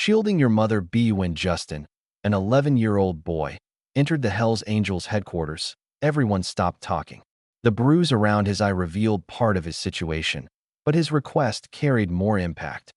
Shielding your mother be when Justin, an 11-year-old boy, entered the Hells Angels headquarters, everyone stopped talking. The bruise around his eye revealed part of his situation, but his request carried more impact.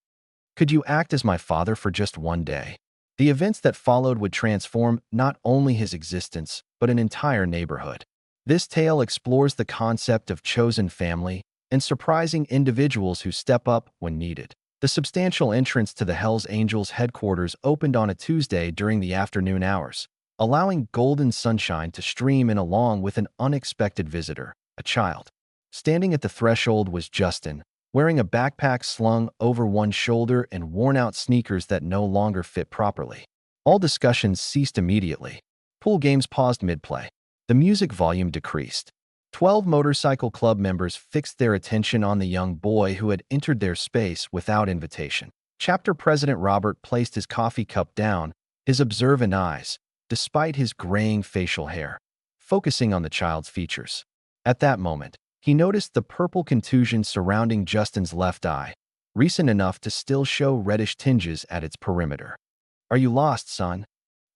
Could you act as my father for just one day? The events that followed would transform not only his existence, but an entire neighborhood. This tale explores the concept of chosen family and surprising individuals who step up when needed. The substantial entrance to the Hells Angels headquarters opened on a Tuesday during the afternoon hours, allowing golden sunshine to stream in along with an unexpected visitor, a child. Standing at the threshold was Justin, wearing a backpack slung over one shoulder and worn-out sneakers that no longer fit properly. All discussions ceased immediately. Pool games paused mid-play. The music volume decreased. 12 motorcycle club members fixed their attention on the young boy who had entered their space without invitation. Chapter President Robert placed his coffee cup down, his observant eyes, despite his graying facial hair, focusing on the child's features. At that moment, he noticed the purple contusion surrounding Justin's left eye, recent enough to still show reddish tinges at its perimeter. "Are you lost, son?"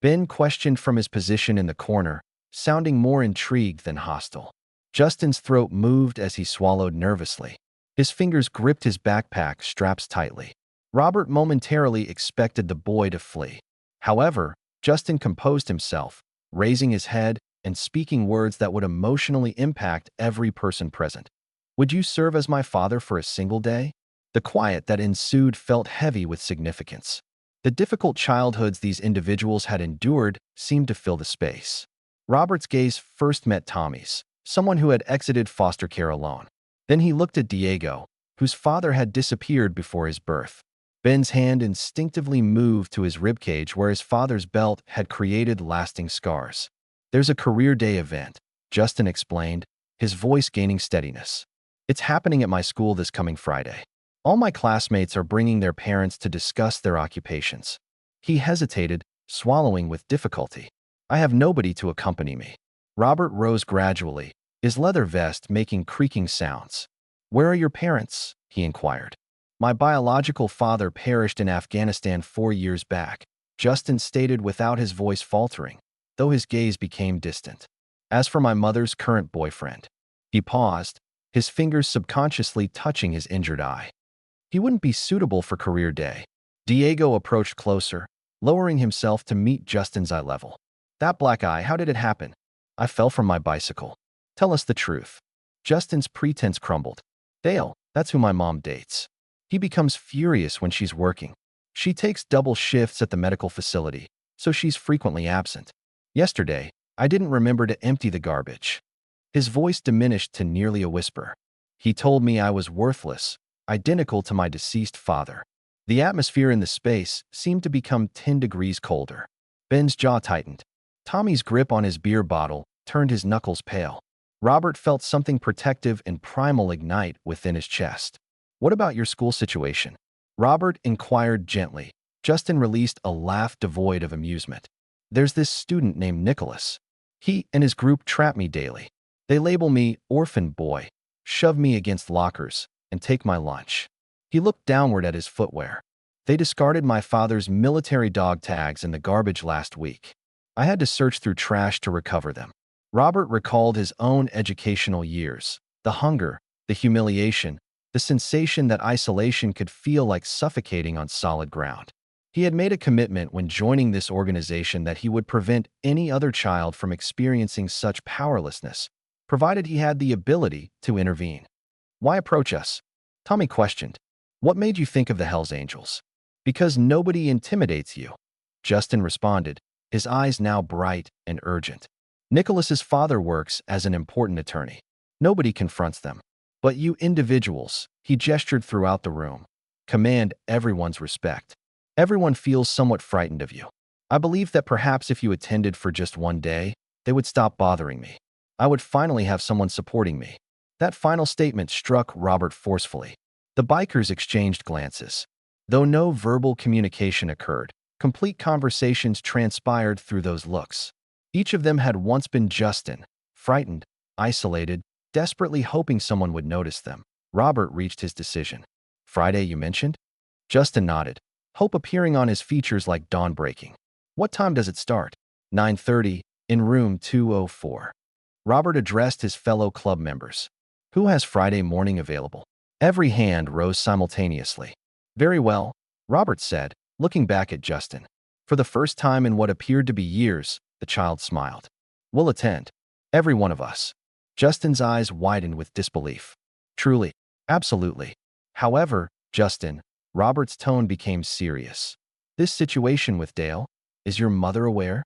Ben questioned from his position in the corner, sounding more intrigued than hostile. Justin's throat moved as he swallowed nervously. His fingers gripped his backpack straps tightly. Robert momentarily expected the boy to flee. However, Justin composed himself, raising his head and speaking words that would emotionally impact every person present. "Would you serve as my father for a single day?" The quiet that ensued felt heavy with significance. The difficult childhoods these individuals had endured seemed to fill the space. Robert's gaze first met Tommy's, someone who had exited foster care alone. Then he looked at Diego, whose father had disappeared before his birth. Ben's hand instinctively moved to his ribcage where his father's belt had created lasting scars. "There's a career day event," Justin explained, his voice gaining steadiness. "It's happening at my school this coming Friday. All my classmates are bringing their parents to discuss their occupations." He hesitated, swallowing with difficulty. "I have nobody to accompany me." Robert rose gradually, his leather vest making creaking sounds. "Where are your parents?" he inquired. "My biological father perished in Afghanistan 4 years back," Justin stated without his voice faltering, though his gaze became distant. "As for my mother's current boyfriend." He paused, his fingers subconsciously touching his injured eye. "He wouldn't be suitable for career day." Diego approached closer, lowering himself to meet Justin's eye level. "That black eye, how did it happen?" "I fell from my bicycle." "Tell us the truth." Justin's pretense crumbled. "Dale, that's who my mom dates. He becomes furious when she's working. She takes double shifts at the medical facility, so she's frequently absent. Yesterday, I didn't remember to empty the garbage." His voice diminished to nearly a whisper. "He told me I was worthless, identical to my deceased father." The atmosphere in the space seemed to become 10 degrees colder. Ben's jaw tightened. Tommy's grip on his beer bottle turned his knuckles pale. Robert felt something protective and primal ignite within his chest. "What about your school situation?" Robert inquired gently. Justin released a laugh devoid of amusement. "There's this student named Nicholas. He and his group trap me daily. They label me orphan boy, shove me against lockers, and take my lunch." He looked downward at his footwear. "They discarded my father's military dog tags in the garbage last week. I had to search through trash to recover them." Robert recalled his own educational years, the hunger, the humiliation, the sensation that isolation could feel like suffocating on solid ground. He had made a commitment when joining this organization that he would prevent any other child from experiencing such powerlessness, provided he had the ability to intervene. "Why approach us?" Tommy questioned. "What made you think of the Hells Angels?" "Because nobody intimidates you," Justin responded, his eyes now bright and urgent. "Nicholas's father works as an important attorney. Nobody confronts them. But you individuals," he gestured throughout the room, "command everyone's respect. Everyone feels somewhat frightened of you. I believe that perhaps if you attended for just one day, they would stop bothering me. I would finally have someone supporting me." That final statement struck Robert forcefully. The bikers exchanged glances. Though no verbal communication occurred, complete conversations transpired through those looks. Each of them had once been Justin, frightened, isolated, desperately hoping someone would notice them. Robert reached his decision. "Friday, you mentioned?" Justin nodded. hope appearing on his features like dawn breaking. "What time does it start?" "9:30, in room 204. Robert addressed his fellow club members. "Who has Friday morning available?" Every hand rose simultaneously. "Very well," Robert said, looking back at Justin. For the first time in what appeared to be years, the child smiled. "We'll attend. Every one of us." Justin's eyes widened with disbelief. "Truly, absolutely. However, Justin," Robert's tone became serious. "This situation with Dale, is your mother aware?"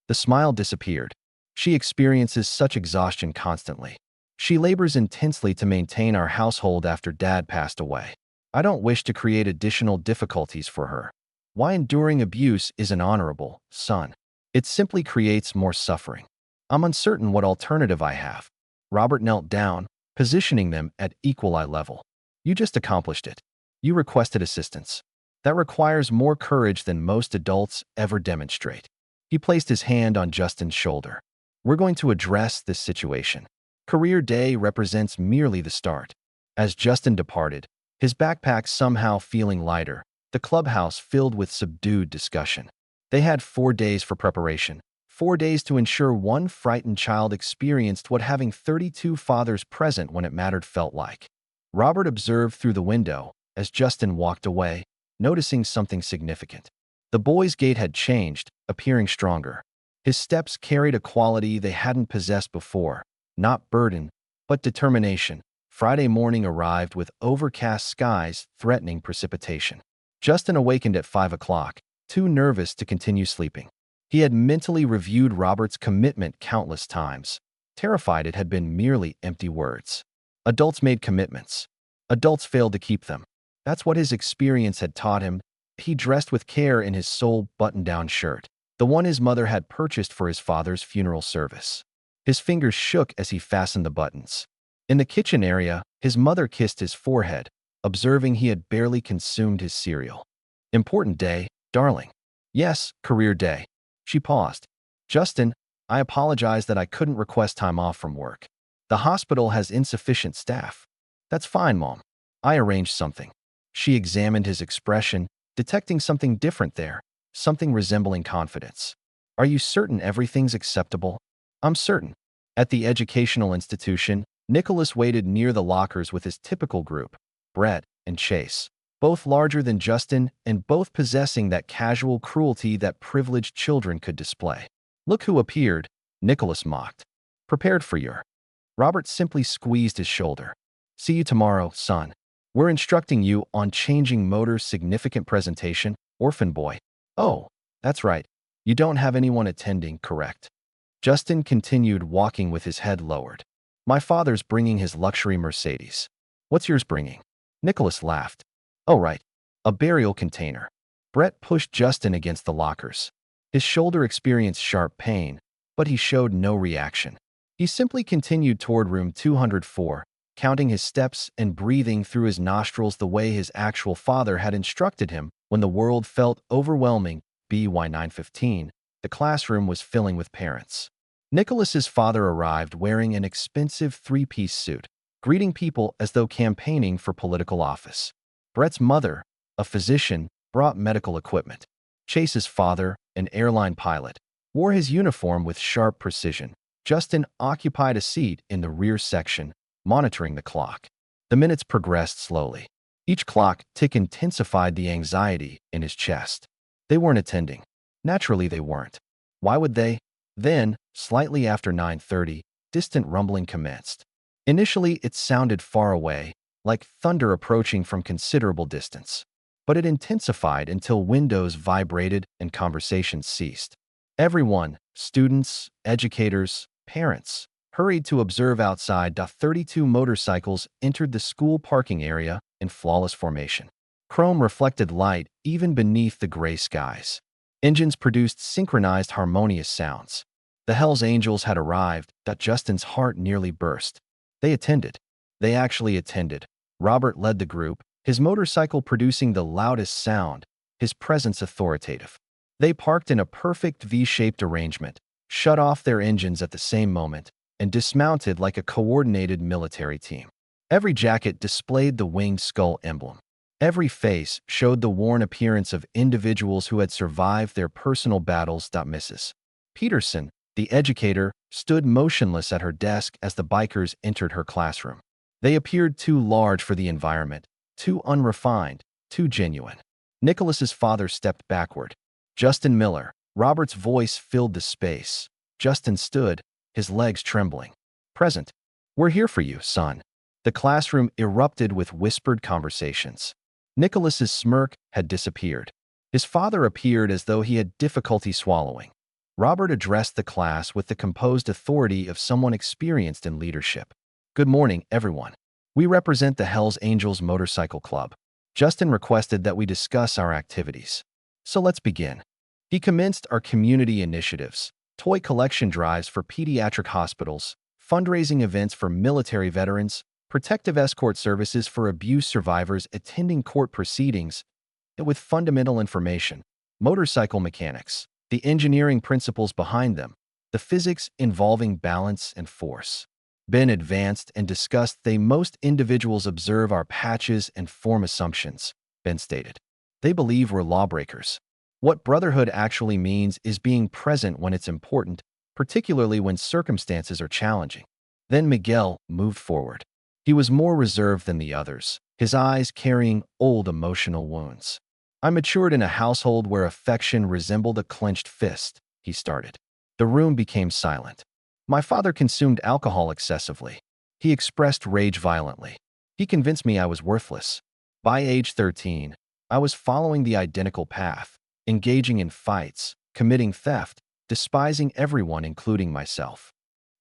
The smile disappeared. "She experiences such exhaustion constantly. She labors intensely to maintain our household after Dad passed away. I don't wish to create additional difficulties for her. Why enduring abuse isn't honorable, son. It simply creates more suffering. I'm uncertain what alternative I have." Robert knelt down, positioning them at equal eye level. "You just accomplished it. You requested assistance. That requires more courage than most adults ever demonstrate." He placed his hand on Justin's shoulder. "We're going to address this situation. Career Day represents merely the start." As Justin departed, his backpack somehow feeling lighter, the clubhouse filled with subdued discussion. They had 4 days for preparation, 4 days to ensure one frightened child experienced what having 32 fathers present when it mattered felt like. Robert observed through the window as Justin walked away, noticing something significant. The boy's gait had changed, appearing stronger. His steps carried a quality they hadn't possessed before, not burden, but determination. Friday morning arrived with overcast skies threatening precipitation. Justin awakened at 5 o'clock, too nervous to continue sleeping. He had mentally reviewed Robert's commitment countless times, terrified it had been merely empty words. Adults made commitments. Adults failed to keep them. That's what his experience had taught him. He dressed with care in his sole button-down shirt, the one his mother had purchased for his father's funeral service. His fingers shook as he fastened the buttons. In the kitchen area, his mother kissed his forehead, observing he had barely consumed his cereal. "Important day, darling." "Yes, career day." She paused. "Justin, I apologize that I couldn't request time off from work. The hospital has insufficient staff." "That's fine, Mom. I arranged something." She examined his expression, detecting something different there, something resembling confidence. "Are you certain everything's acceptable?" "I'm certain." At the educational institution, Nicholas waited near the lockers with his typical group, Brett and Chase, both larger than Justin and both possessing that casual cruelty that privileged children could display. "Look who appeared," Nicholas mocked. "Prepared for your—" Robert simply squeezed his shoulder. "See you tomorrow, son. We're instructing you on changing motor's significant presentation, orphan boy." "Oh, that's right. You don't have anyone attending, correct?" Justin continued walking with his head lowered. "My father's bringing his luxury Mercedes." "What's yours bringing?" Nicholas laughed. "Oh, right. A burial container." Brett pushed Justin against the lockers. His shoulder experienced sharp pain, but he showed no reaction. He simply continued toward room 204, counting his steps and breathing through his nostrils the way his actual father had instructed him when the world felt overwhelming. By 9:15, the classroom was filling with parents. Nicholas's father arrived wearing an expensive three-piece suit, greeting people as though campaigning for political office. Brett's mother, a physician, brought medical equipment. Chase's father, an airline pilot, wore his uniform with sharp precision. Justin occupied a seat in the rear section, monitoring the clock. The minutes progressed slowly. Each clock tick intensified the anxiety in his chest. They weren't attending. Naturally, they weren't. Why would they? Then, slightly after 9:30, distant rumbling commenced. Initially, it sounded far away, like thunder approaching from considerable distance. But it intensified until windows vibrated and conversations ceased. Everyone, students, educators, parents, hurried to observe outside. 32 motorcycles entered the school parking area in flawless formation. Chrome reflected light even beneath the gray skies. Engines produced synchronized harmonious sounds. The Hells Angels had arrived. Justin's heart nearly burst. They attended. They actually attended. Robert led the group, his motorcycle producing the loudest sound, his presence authoritative. They parked in a perfect V-shaped arrangement, shut off their engines at the same moment, and dismounted like a coordinated military team. Every jacket displayed the winged skull emblem. Every face showed the worn appearance of individuals who had survived their personal battles. Mrs. Peterson, the educator, stood motionless at her desk as the bikers entered her classroom. They appeared too large for the environment, too unrefined, too genuine. Nicholas's father stepped backward. Justin Miller. Robert's voice filled the space. Justin stood, his legs trembling. Present. We're here for you, son. The classroom erupted with whispered conversations. Nicholas's smirk had disappeared. His father appeared as though he had difficulty swallowing. Robert addressed the class with the composed authority of someone experienced in leadership. Good morning, everyone. We represent the Hells Angels Motorcycle Club. Justin requested that we discuss our activities. So let's begin. He commenced our community initiatives, toy collection drives for pediatric hospitals, fundraising events for military veterans, protective escort services for abuse survivors attending court proceedings, and with fundamental information, motorcycle mechanics, the engineering principles behind them, the physics involving balance and force. Ben advanced and discussed they most individuals observe our patches and form assumptions, Ben stated. They believe we're lawbreakers. What brotherhood actually means is being present when it's important, particularly when circumstances are challenging. Then Miguel moved forward. He was more reserved than the others, his eyes carrying old emotional wounds. I matured in a household where affection resembled a clenched fist, he started. The room became silent. My father consumed alcohol excessively. He expressed rage violently. He convinced me I was worthless. By age 13, I was following the identical path, engaging in fights, committing theft, despising everyone including myself.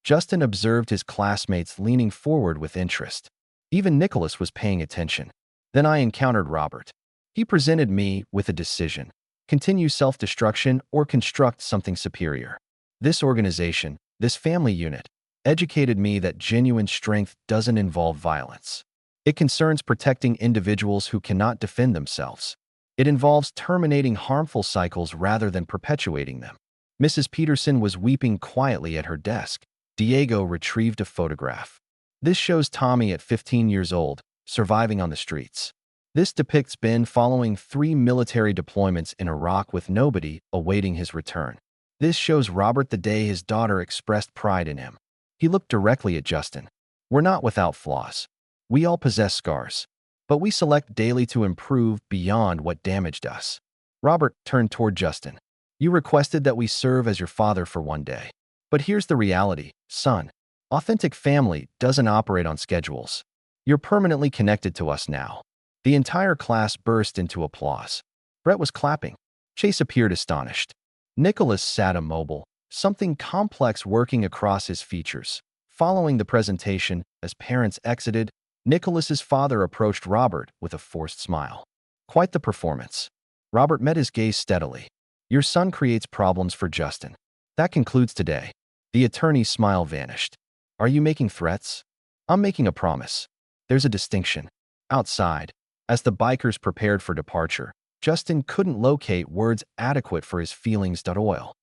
Justin observed his classmates leaning forward with interest. Even Nicholas was paying attention. Then I encountered Robert. He presented me with a decision: continue self-destruction or construct something superior. This organization, this family unit, educated me that genuine strength doesn't involve violence. It concerns protecting individuals who cannot defend themselves. It involves terminating harmful cycles rather than perpetuating them. Mrs. Peterson was weeping quietly at her desk. Diego retrieved a photograph. This shows Tommy at 15 years old, surviving on the streets. This depicts Ben following 3 military deployments in Iraq with nobody awaiting his return. This shows Robert the day his daughter expressed pride in him. He looked directly at Justin. We're not without flaws. We all possess scars. But we select daily to improve beyond what damaged us. Robert turned toward Justin. You requested that we serve as your father for one day. But here's the reality, son. Authentic family doesn't operate on schedules. You're permanently connected to us now. The entire class burst into applause. Brett was clapping. Chase appeared astonished. Nicholas sat immobile, something complex working across his features. Following the presentation, as parents exited, Nicholas's father approached Robert with a forced smile. Quite the performance. Robert met his gaze steadily. Your son creates problems for Justin. That concludes today. The attorney's smile vanished. Are you making threats? I'm making a promise. There's a distinction. Outside, as the bikers prepared for departure, Justin couldn't locate words adequate for his feelings. Oil.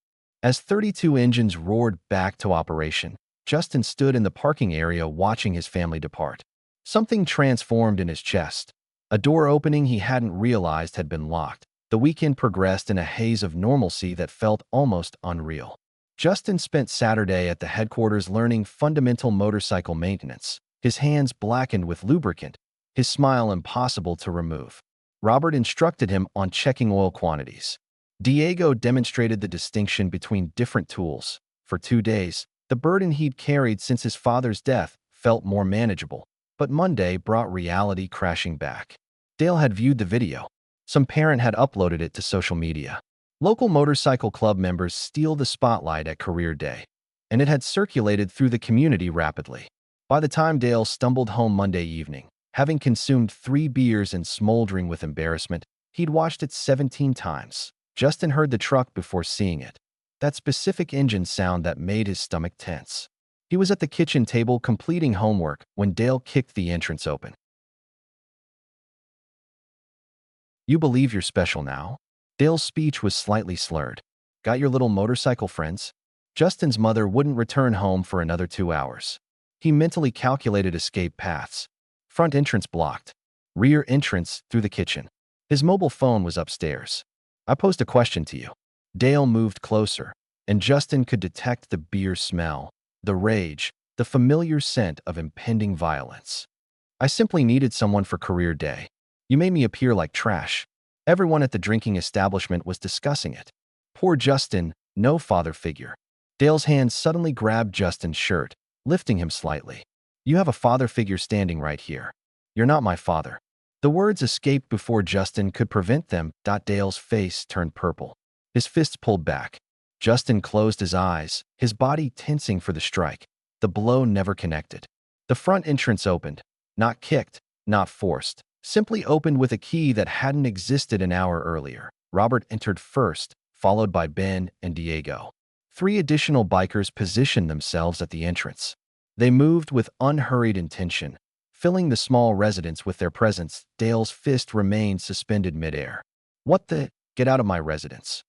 As 32 engines roared back to operation, Justin stood in the parking area watching his family depart. Something transformed in his chest. A door opening he hadn't realized had been locked. The weekend progressed in a haze of normalcy that felt almost unreal. Justin spent Saturday at the headquarters learning fundamental motorcycle maintenance, his hands blackened with lubricant, his smile impossible to remove. Robert instructed him on checking oil quantities. Diego demonstrated the distinction between different tools. For 2 days, the burden he'd carried since his father's death felt more manageable, but Monday brought reality crashing back. Dale had viewed the video. Some parent had uploaded it to social media. Local motorcycle club members steal the spotlight at career day, and it had circulated through the community rapidly. By the time Dale stumbled home Monday evening, having consumed 3 beers and smoldering with embarrassment, he'd watched it 17 times. Justin heard the truck before seeing it. That specific engine sound that made his stomach tense. He was at the kitchen table completing homework when Dale kicked the entrance open. You believe you're special now? Dale's speech was slightly slurred. Got your little motorcycle friends? Justin's mother wouldn't return home for another 2 hours. He mentally calculated escape paths. Front entrance blocked. Rear entrance through the kitchen. His mobile phone was upstairs. I posed a question to you. Dale moved closer, and Justin could detect the beer smell, the rage, the familiar scent of impending violence. I simply needed someone for career day. You made me appear like trash. Everyone at the drinking establishment was discussing it. Poor Justin, no father figure. Dale's hand suddenly grabbed Justin's shirt, lifting him slightly. You have a father figure standing right here. You're not my father. The words escaped before Justin could prevent them. Dale's face turned purple. His fists pulled back. Justin closed his eyes, his body tensing for the strike. The blow never connected. The front entrance opened. Not kicked, not forced. Simply opened with a key that hadn't existed an hour earlier. Robert entered first, followed by Ben and Diego. 3 additional bikers positioned themselves at the entrance. They moved with unhurried intention, filling the small residence with their presence. Dale's fist remained suspended midair. What the? Get out of my residence.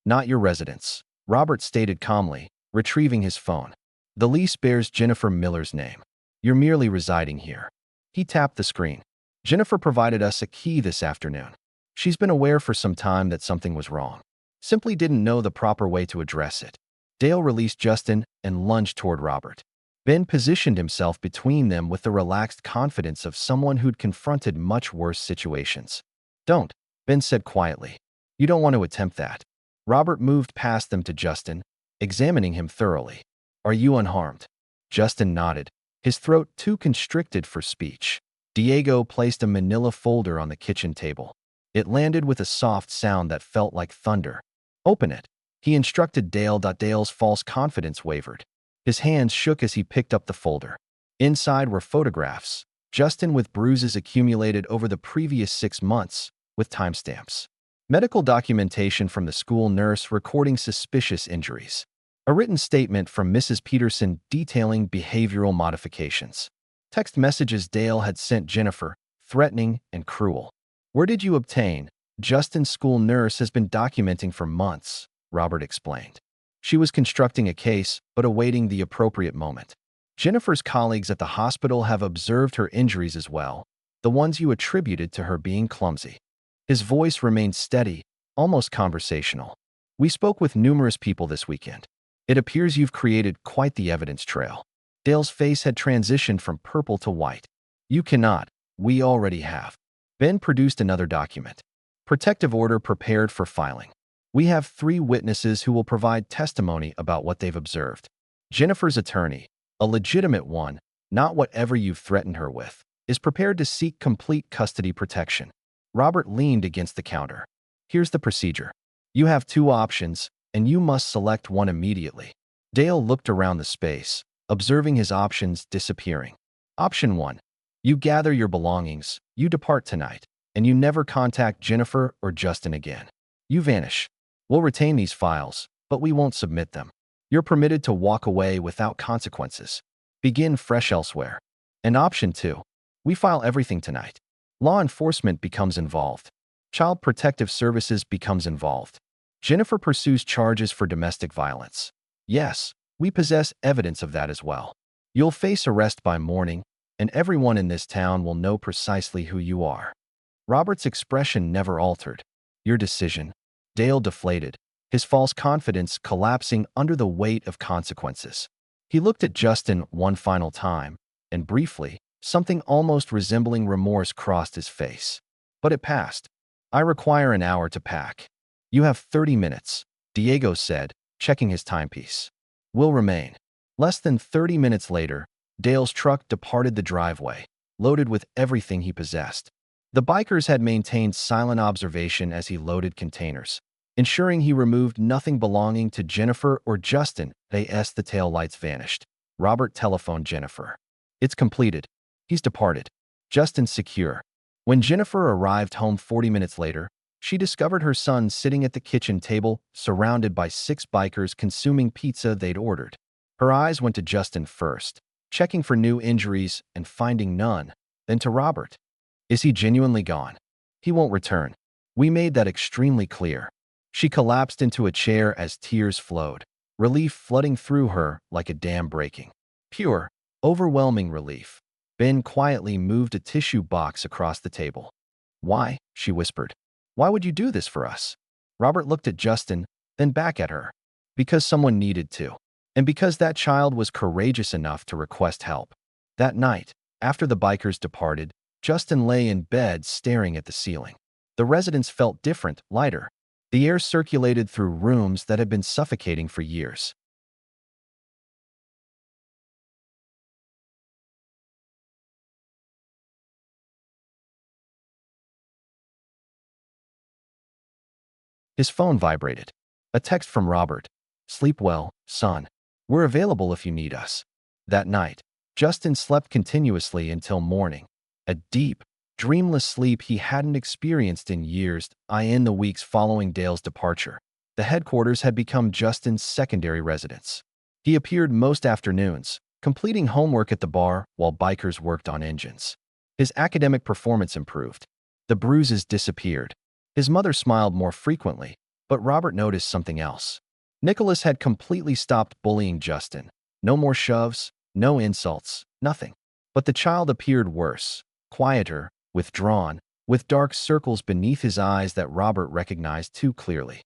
Not your residence, Robert stated calmly, retrieving his phone. The lease bears Jennifer Miller's name. You're merely residing here. He tapped the screen. Jennifer provided us a key this afternoon. She's been aware for some time that something was wrong. Simply didn't know the proper way to address it. Dale released Justin and lunged toward Robert. Ben positioned himself between them with the relaxed confidence of someone who'd confronted much worse situations. Don't, Ben said quietly. You don't want to attempt that. Robert moved past them to Justin, examining him thoroughly. Are you unharmed? Justin nodded, his throat too constricted for speech. Diego placed a manila folder on the kitchen table. It landed with a soft sound that felt like thunder. Open it, he instructed Dale. Dale's false confidence wavered. His hands shook as he picked up the folder. Inside were photographs, Justin with bruises accumulated over the previous 6 months, with timestamps. Medical documentation from the school nurse recording suspicious injuries. A written statement from Mrs. Peterson detailing behavioral modifications. Text messages Dale had sent Jennifer, threatening and cruel. Where did you obtain? Justin's school nurse has been documenting for months, Robert explained. She was constructing a case, but awaiting the appropriate moment. Jennifer's colleagues at the hospital have observed her injuries as well, the ones you attributed to her being clumsy. His voice remained steady, almost conversational. We spoke with numerous people this weekend. It appears you've created quite the evidence trail. Dale's face had transitioned from purple to white. You cannot. We already have. Ben produced another document. Protective order prepared for filing. We have 3 witnesses who will provide testimony about what they've observed. Jennifer's attorney, a legitimate one, not whatever you've threatened her with, is prepared to seek complete custody protection. Robert leaned against the counter. Here's the procedure. You have 2 options, and you must select one immediately. Dale looked around the space, observing his options disappearing. Option 1. You gather your belongings, you depart tonight, and you never contact Jennifer or Justin again. You vanish. We'll retain these files, but we won't submit them. You're permitted to walk away without consequences. Begin fresh elsewhere. And option 2. We file everything tonight. Law enforcement becomes involved. Child Protective Services becomes involved. Jennifer pursues charges for domestic violence. Yes, we possess evidence of that as well. You'll face arrest by morning, and everyone in this town will know precisely who you are. Robert's expression never altered. Your decision. Dale deflated, his false confidence collapsing under the weight of consequences. He looked at Justin one final time, and briefly, something almost resembling remorse crossed his face. But it passed. I require an hour to pack. You have 30 minutes, Diego said, checking his timepiece. Will remain. Less than 30 minutes later, Dale's truck departed the driveway, loaded with everything he possessed. The bikers had maintained silent observation as he loaded containers, ensuring he removed nothing belonging to Jennifer or Justin. The taillights vanished. Robert telephoned Jennifer. It's completed. He's departed. Justin's secure. When Jennifer arrived home 40 minutes later, she discovered her son sitting at the kitchen table, surrounded by 6 bikers consuming pizza they'd ordered. Her eyes went to Justin first, checking for new injuries and finding none, then to Robert. Is he genuinely gone? He won't return. We made that extremely clear. She collapsed into a chair as tears flowed, relief flooding through her like a dam breaking. Pure, overwhelming relief. Ben quietly moved a tissue box across the table. "Why?" she whispered. "Why would you do this for us?" Robert looked at Justin, then back at her. "Because someone needed to. And because that child was courageous enough to request help." That night, after the bikers departed, Justin lay in bed staring at the ceiling. The residence felt different, lighter. The air circulated through rooms that had been suffocating for years. His phone vibrated. A text from Robert. "Sleep well, son. We're available if you need us." That night, Justin slept continuously until morning. A deep, dreamless sleep he hadn't experienced in years. In the weeks following Dale's departure, the headquarters had become Justin's secondary residence. He appeared most afternoons, completing homework at the bar while bikers worked on engines. His academic performance improved. The bruises disappeared. His mother smiled more frequently, but Robert noticed something else. Nicholas had completely stopped bullying Justin. No more shoves, no insults, nothing. But the child appeared worse, quieter, withdrawn, with dark circles beneath his eyes that Robert recognized too clearly.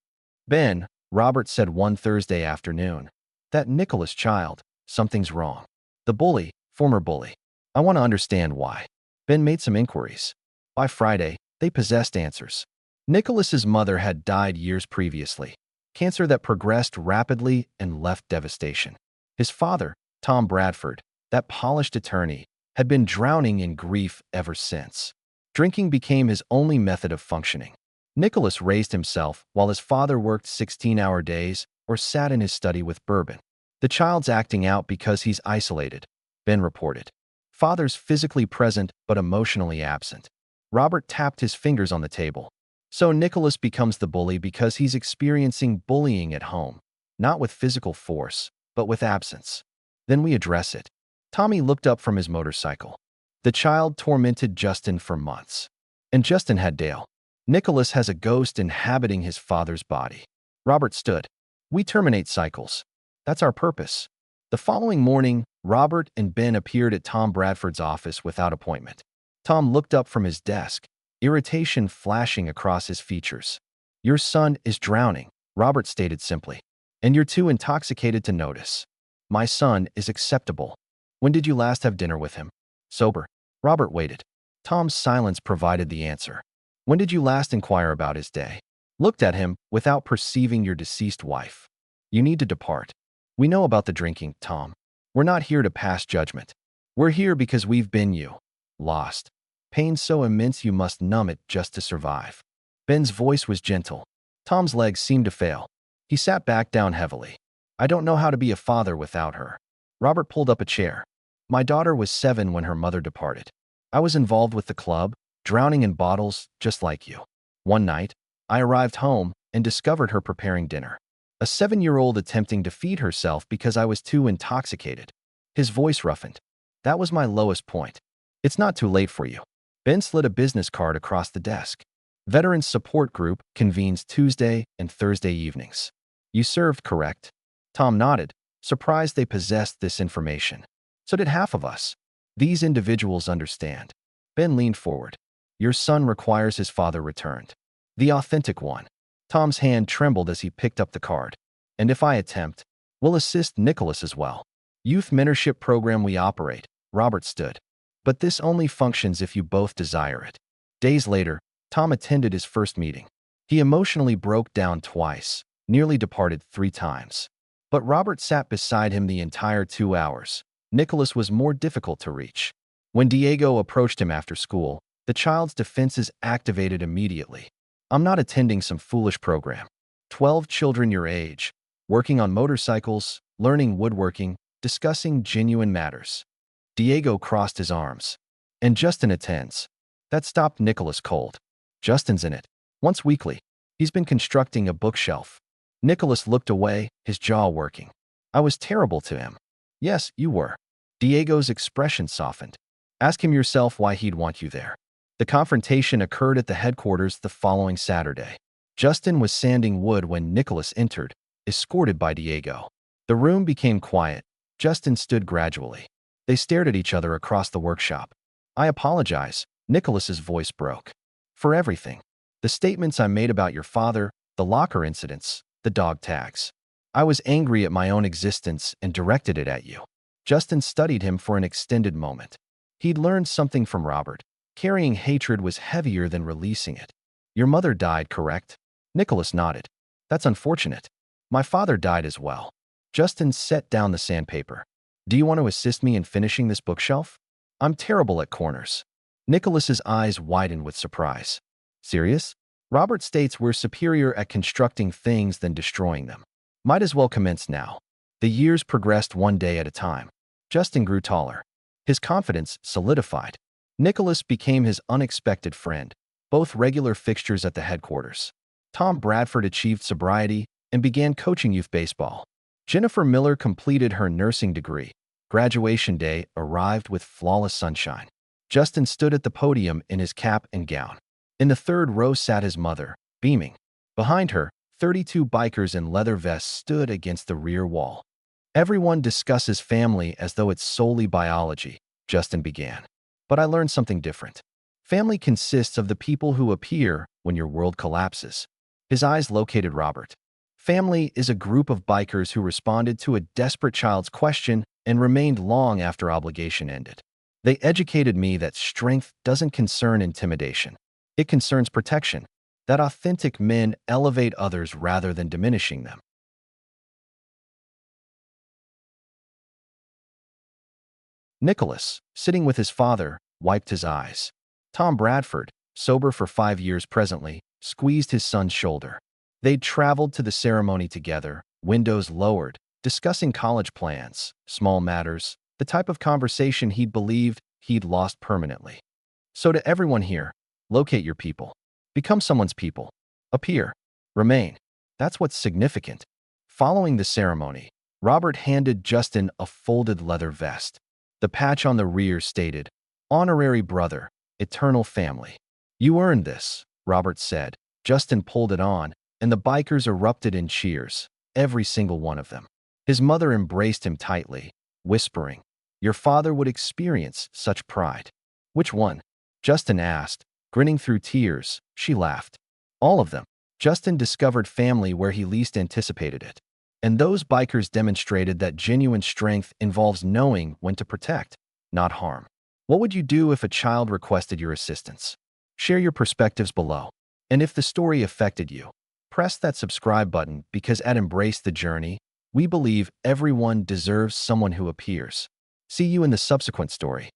"Ben," Robert said one Thursday afternoon, "that Nicholas child, something's wrong. The bully, former bully. I want to understand why." Ben made some inquiries. By Friday, they possessed answers. Nicholas's mother had died years previously, cancer that progressed rapidly and left devastation. His father, Tom Bradford, that polished attorney, had been drowning in grief ever since. Drinking became his only method of functioning. Nicholas raised himself while his father worked 16-hour days or sat in his study with bourbon. "The child's acting out because he's isolated," Ben reported. "Father's physically present but emotionally absent." Robert tapped his fingers on the table. "So Nicholas becomes the bully because he's experiencing bullying at home, not with physical force, but with absence. Then we address it." Tommy looked up from his motorcycle. "The child tormented Justin for months. And Justin had Dale. Nicholas has a ghost inhabiting his father's body." Robert stood. "We terminate cycles. That's our purpose." The following morning, Robert and Ben appeared at Tom Bradford's office without appointment. Tom looked up from his desk, irritation flashing across his features. "Your son is drowning," Robert stated simply. "And you're too intoxicated to notice. My son is acceptable. When did you last have dinner with him?" "Sober." Robert waited. Tom's silence provided the answer. "When did you last inquire about his day?" "Looked at him without perceiving your deceased wife." "You need to depart." "We know about the drinking, Tom. We're not here to pass judgment. We're here because we've been you. Lost. Pain so immense you must numb it just to survive." Ben's voice was gentle. Tom's legs seemed to fail. He sat back down heavily. "I don't know how to be a father without her." Robert pulled up a chair. "My daughter was 7 when her mother departed. I was involved with the club, drowning in bottles, just like you. One night, I arrived home and discovered her preparing dinner. A 7-year-old attempting to feed herself because I was too intoxicated." His voice roughened. "That was my lowest point. It's not too late for you." Ben slid a business card across the desk. "Veterans Support Group convenes Tuesday and Thursday evenings. You served, correct?" Tom nodded, surprised they possessed this information. "So did half of us. These individuals understand." Ben leaned forward. "Your son requires his father returned. The authentic one." Tom's hand trembled as he picked up the card. "And if I attempt, we'll assist Nicholas as well. Youth mentorship program we operate." Robert stood. "But this only functions if you both desire it." Days later, Tom attended his first meeting. He emotionally broke down twice, nearly departed 3 times. But Robert sat beside him the entire 2 hours. Nicholas was more difficult to reach. When Diego approached him after school, the child's defenses activated immediately. "I'm not attending some foolish program. 12 children your age, working on motorcycles, learning woodworking, discussing genuine matters." Diego crossed his arms. "And Justin attends." That stopped Nicholas cold. "Justin's in it. Once weekly. He's been constructing a bookshelf." Nicholas looked away, his jaw working. "I was terrible to him." "Yes, you were." Diego's expression softened. "Ask him yourself why he'd want you there." The confrontation occurred at the headquarters the following Saturday. Justin was sanding wood when Nicholas entered, escorted by Diego. The room became quiet. Justin stood gradually. They stared at each other across the workshop. I apologize, Nicholas's voice broke. For everything. The statements I made about your father, the locker incidents, the dog tags. I was angry at my own existence and directed it at you. Justin studied him for an extended moment. He'd learned something from Robert. Carrying hatred was heavier than releasing it. Your mother died, correct? Nicholas nodded. That's unfortunate. My father died as well. Justin set down the sandpaper. Do you want to assist me in finishing this bookshelf? I'm terrible at corners. Nicholas's eyes widened with surprise. Serious? Robert states we're superior at constructing things than destroying them. Might as well commence now. The years progressed one day at a time. Justin grew taller. His confidence solidified. Nicholas became his unexpected friend, both regular fixtures at the headquarters. Tom Bradford achieved sobriety and began coaching youth baseball. Jennifer Miller completed her nursing degree. Graduation day arrived with flawless sunshine. Justin stood at the podium in his cap and gown. In the third row sat his mother, beaming. Behind her, 32 bikers in leather vests stood against the rear wall. Everyone discusses family as though it's solely biology, Justin began. But I learned something different. Family consists of the people who appear when your world collapses. His eyes located Robert. Family is a group of bikers who responded to a desperate child's question and remained long after obligation ended. They educated me that strength doesn't concern intimidation. It concerns protection, that authentic men elevate others rather than diminishing them. Nicholas, sitting with his father, wiped his eyes. Tom Bradford, sober for 5 years presently, squeezed his son's shoulder. They'd traveled to the ceremony together, windows lowered, discussing college plans, small matters, the type of conversation he'd believed he'd lost permanently. So to everyone here, locate your people. Become someone's people. Appear. Remain. That's what's significant. Following the ceremony, Robert handed Justin a folded leather vest. The patch on the rear stated, Honorary Brother, Eternal Family. You earned this, Robert said. Justin pulled it on, and the bikers erupted in cheers, every single one of them. His mother embraced him tightly, whispering, Your father would experience such pride. Which one? Justin asked, grinning through tears. She laughed. All of them. Justin discovered family where he least anticipated it. And those bikers demonstrated that genuine strength involves knowing when to protect, not harm. What would you do if a child requested your assistance? Share your perspectives below. And if the story affected you, press that subscribe button because at Embrace the Journey, we believe everyone deserves someone who appears. See you in the subsequent story.